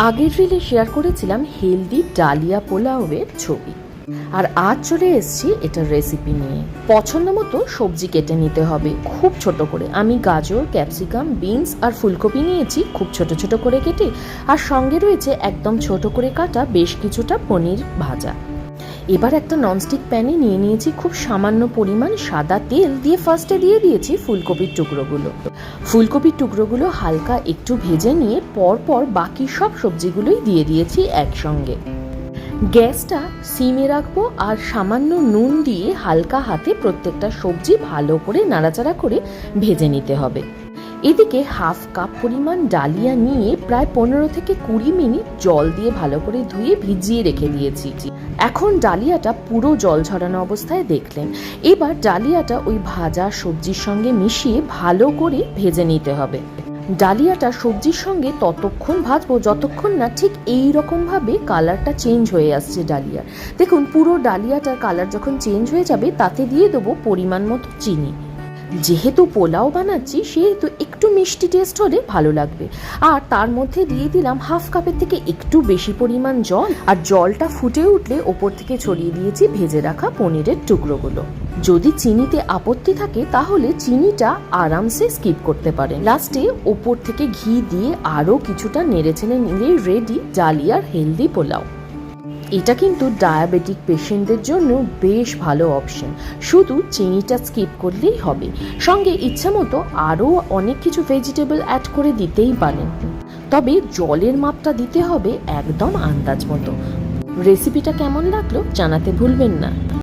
আগের relay share করেছিলাম healthy dahlia পোলাওয়ের ছবি, আর আজ চলে এসেছি এটার রেসিপি নিয়ে। পছন্দ মতো সবজি কেটে নিতে হবে খুব ছোট করে। আমি গাজর, ক্যাপসিকাম, বিনস আর ফুলকপি নিয়েছি খুব ছোট ছোট করে কেটে, আর সঙ্গে রয়েছে একদম ছোট করে কাটা বেশ কিছুটা পনির ভাজা। এবার একটা ননস্টিক প্যানে নিয়ে নিয়েছি খুব সামান্য পরিমাণ সাদা তেল, দিয়ে ফার্স্টে দিয়ে দিয়েছি ফুলকপির টুকরোগুলো। ফুলকপির টুকরোগুলো হালকা একটু ভেজে নিয়ে পরপর বাকি সব সবজিগুলোই দিয়ে দিয়েছি একসঙ্গে। গ্যাসটা সিমে রাখবো আর সামান্য নুন দিয়ে হালকা হাতে প্রত্যেকটা সবজি ভালো করে নাড়াচাড়া করে ভেজে নিতে হবে। এদিকে হাফ কাপ পরিমাণ ডালিয়া নিয়ে প্রায় 15 থেকে 20 মিনিট জল দিয়ে ভালো করে ধুয়ে ভিজিয়ে রেখে দিয়েছি। এখন ডালিয়াটা পুরো জল ঝরানো অবস্থায় দেখলেন। এবার ডালিয়াটা ওই ভাজা সবজির সঙ্গে মিশিয়ে ভালো করে ভেজে নিতে হবে। ডালিয়াটা সবজির সঙ্গে ততক্ষণ ভাজবো যতক্ষণ না ঠিক এই রকম ভাবে কালারটা চেঞ্জ হয়ে আসছে ডালিয়ার। দেখুন পুরো ডালিয়াটার কালার যখন চেঞ্জ হয়ে যাবে তাতে দিয়ে দেবো পরিমাণ মতো চিনি। যেহেতু পোলাও বানাচ্ছি সেহেতু একটু মিষ্টি টেস্ট হলে ভালো লাগবে। আর তার মধ্যে দিয়ে দিলাম হাফ কাপের থেকে একটু বেশি পরিমাণ জল, আর জলটা ফুটে উঠলে ওপর থেকে ছড়িয়ে দিয়েছি ভেজে রাখা পনিরের টুকরোগুলো। যদি চিনিতে আপত্তি থাকে তাহলে চিনিটা আরামসে স্কিপ করতে পারেন। লাস্টে ওপর থেকে ঘি দিয়ে আরও কিছুটা নেড়েচেড়ে নিলেই রেডি ডালিয়ার হেলদি পোলাও। এটা কিন্তু ডায়াবেটিক পেশেন্টদের জন্য বেশ ভালো অপশন, শুধু চিনিটা স্কিপ করলেই হবে। সঙ্গে ইচ্ছা মতো আরও অনেক কিছু ভেজিটেবল অ্যাড করে দিতেই পারেন, তবে জলের মাপটা দিতে হবে একদম আন্দাজ মতো। রেসিপিটা কেমন লাগলো জানাতে ভুলবেন না।